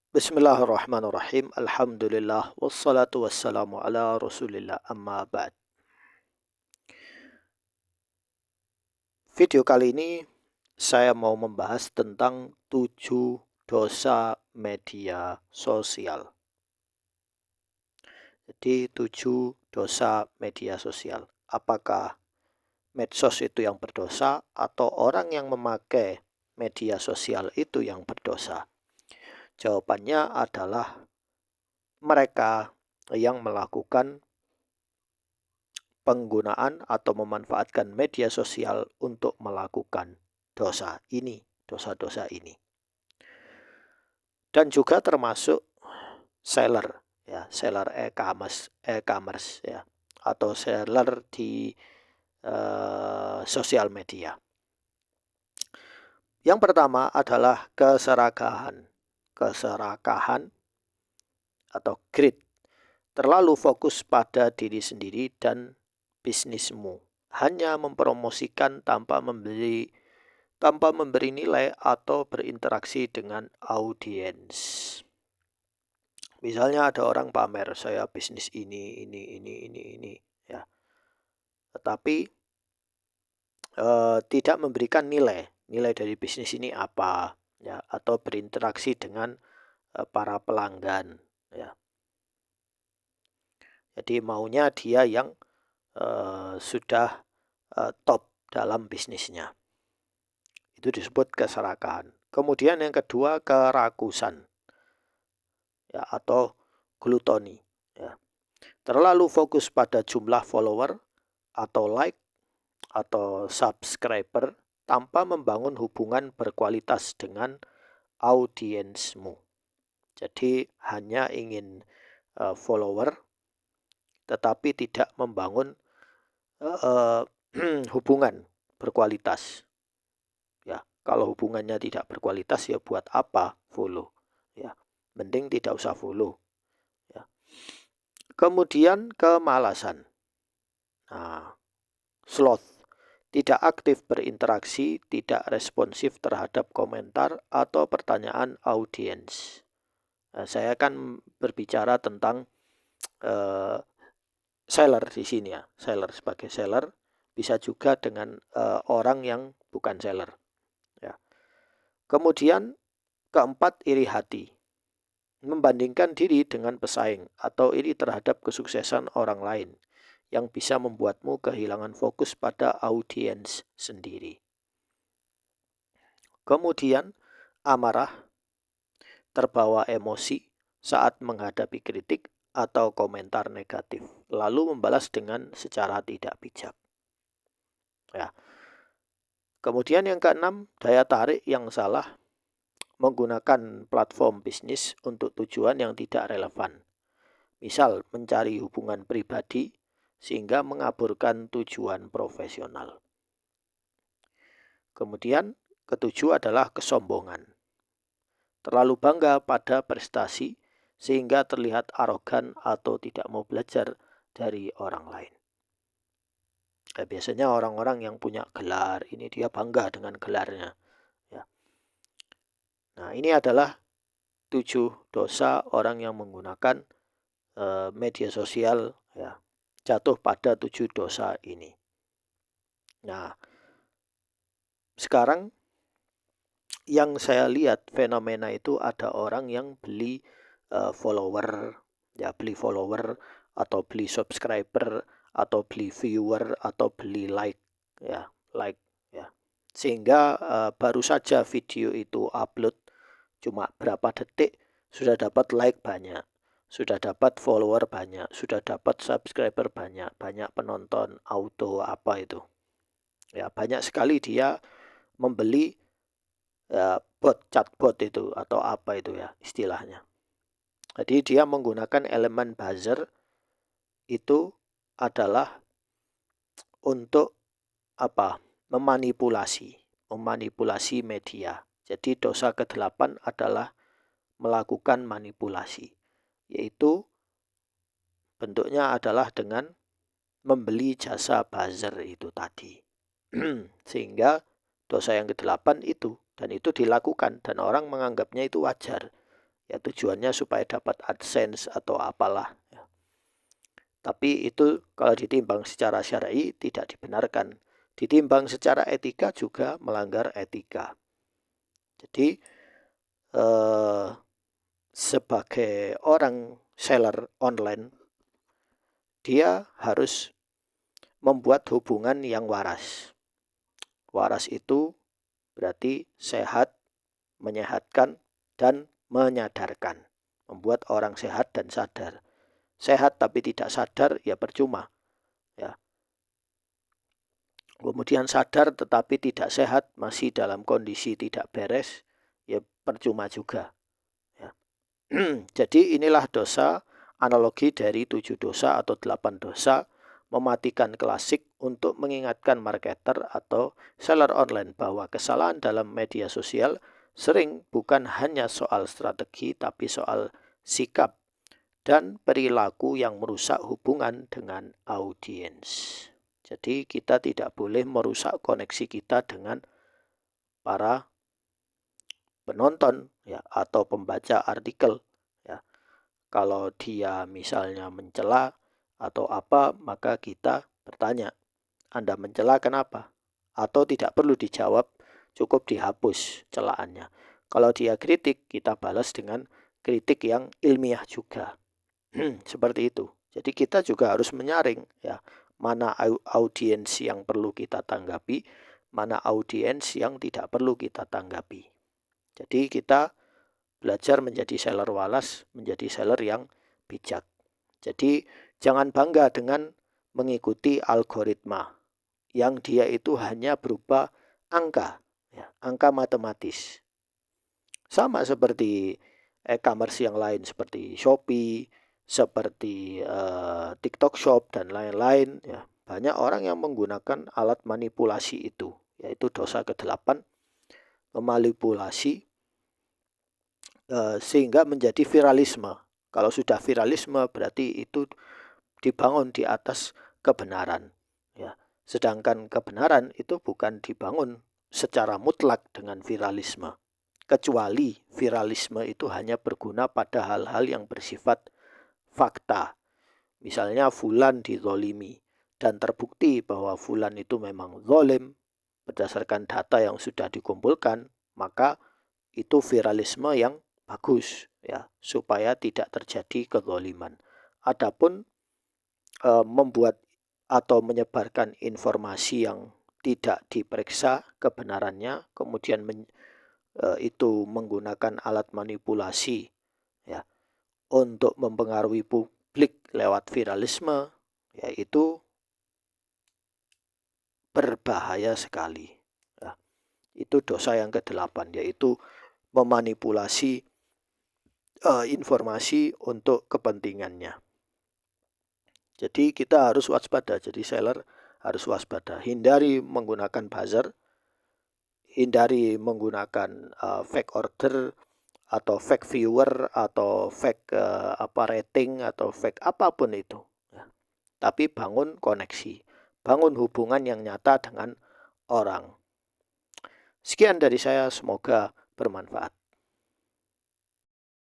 Bismillahirrahmanirrahim. Alhamdulillah wassalatu wassalamu ala Rasulillah amma ba'd. Video kali ini saya mau membahas tentang 7 dosa media sosial. Jadi 7 dosa media sosial. Apakah medsos itu yang berdosa atau orang yang memakai media sosial itu yang berdosa? Jawabannya adalah mereka yang melakukan penggunaan atau memanfaatkan media sosial untuk melakukan dosa-dosa ini. Dan juga termasuk seller, ya, seller e-commerce ya, atau seller di sosial media. Yang pertama adalah keserakahan atau greed. Terlalu fokus pada diri sendiri dan bisnismu, hanya mempromosikan tanpa memberi nilai atau berinteraksi dengan audiens. Misalnya ada orang pamer, saya bisnis ini, ya. Tetapi tidak memberikan nilai dari bisnis ini apa, ya, atau berinteraksi dengan para pelanggan, ya. Jadi maunya dia yang sudah top dalam bisnisnya. Itu disebut keserakahan. Kemudian yang kedua, kerakusan, ya, atau glutoni, ya. Terlalu fokus pada jumlah follower atau like atau subscriber tanpa membangun hubungan berkualitas dengan audiensmu. Jadi hanya ingin follower tetapi tidak membangun hubungan berkualitas. Ya, kalau hubungannya tidak berkualitas ya buat apa follow? Ya, mending tidak usah follow. Ya. Kemudian kemalasan. Nah, sloth, tidak aktif berinteraksi, tidak responsif terhadap komentar atau pertanyaan audiens. Nah, saya akan berbicara tentang seller di sini ya. Seller sebagai seller bisa juga dengan orang yang bukan seller. Ya. Kemudian keempat, iri hati. Membandingkan diri dengan pesaing atau iri terhadap kesuksesan orang lain yang bisa membuatmu kehilangan fokus pada audiens sendiri. Kemudian amarah, terbawa emosi saat menghadapi kritik atau komentar negatif, lalu membalas dengan secara tidak bijak. Ya. Kemudian yang keenam, daya tarik yang salah, menggunakan platform bisnis untuk tujuan yang tidak relevan. Misal mencari hubungan pribadi sehingga mengaburkan tujuan profesional. Kemudian ketujuh adalah kesombongan. Terlalu bangga pada prestasi sehingga terlihat arogan atau tidak mau belajar dari orang lain. Biasanya orang-orang yang punya gelar ini dia bangga dengan gelarnya. Ya. Nah, ini adalah 7 dosa orang yang menggunakan media sosial, ya, jatuh pada 7 dosa ini. Nah, sekarang yang saya lihat fenomena itu ada orang yang beli follower, ya, beli follower atau beli subscriber atau beli viewer atau beli like, ya, sehingga baru saja video itu upload cuma berapa detik sudah dapat like banyak, sudah dapat follower banyak, sudah dapat subscriber banyak, banyak penonton auto apa itu. Ya, banyak sekali dia membeli chatbot itu atau apa itu ya istilahnya. Jadi dia menggunakan elemen buzzer itu adalah untuk apa? Memanipulasi media. Jadi dosa ke-8 adalah melakukan manipulasi, yaitu bentuknya adalah dengan membeli jasa buzzer itu tadi. Sehingga dosa yang ke-8 itu, dan itu dilakukan dan orang menganggapnya itu wajar. Ya tujuannya supaya dapat AdSense atau apalah. Ya. Tapi itu kalau ditimbang secara syar'i tidak dibenarkan. Ditimbang secara etika juga melanggar etika. Jadi sebagai orang seller online, dia harus membuat hubungan yang waras. Waras itu berarti sehat, menyehatkan, dan menyadarkan. Membuat orang sehat dan sadar. Sehat tapi tidak sadar, ya percuma. Ya. Kemudian sadar tetapi tidak sehat, masih dalam kondisi tidak beres, ya percuma juga. Ya. Jadi inilah dosa, analogi dari 7 dosa atau 8 dosa, mematikan klasik untuk mengingatkan marketer atau seller online bahwa kesalahan dalam media sosial sering bukan hanya soal strategi tapi soal sikap dan perilaku yang merusak hubungan dengan audiens. Jadi kita tidak boleh merusak koneksi kita dengan para penonton ya atau pembaca artikel ya. Kalau dia misalnya mencela atau apa, maka kita bertanya, Anda mencela kenapa? Atau tidak perlu dijawab, cukup dihapus celaannya. Kalau dia kritik, kita balas dengan kritik yang ilmiah juga. Seperti itu. Jadi kita juga harus menyaring ya, mana audiens yang perlu kita tanggapi, mana audiens yang tidak perlu kita tanggapi. Jadi kita belajar menjadi seller waras, menjadi seller yang bijak. Jadi jangan bangga dengan mengikuti algoritma yang dia itu hanya berupa angka, ya, angka matematis. Sama seperti e-commerce yang lain seperti Shopee, seperti TikTok Shop dan lain-lain. Ya, banyak orang yang menggunakan alat manipulasi itu, yaitu dosa ke-8, memanipulasi sehingga menjadi viralisme. Kalau sudah viralisme berarti itu dibangun di atas kebenaran. Ya. Sedangkan kebenaran itu bukan dibangun secara mutlak dengan viralisme. Kecuali viralisme itu hanya berguna pada hal-hal yang bersifat fakta. Misalnya fulan dizolimi dan terbukti bahwa fulan itu memang zolim berdasarkan data yang sudah dikumpulkan, maka itu viralisme yang bagus ya, supaya tidak terjadi kezoliman. Adapun membuat atau menyebarkan informasi yang tidak diperiksa kebenarannya, kemudian itu menggunakan alat manipulasi ya untuk mempengaruhi publik lewat viralisme, yaitu berbahaya sekali. Ya. Itu dosa yang ke-8, yaitu memanipulasi informasi untuk kepentingannya. Jadi kita harus waspada, jadi seller harus waspada. Hindari menggunakan buzzer, hindari menggunakan fake order atau fake viewer atau fake rating atau fake apapun itu. Ya. Tapi bangun koneksi, bangun hubungan yang nyata dengan orang. Sekian dari saya, semoga bermanfaat.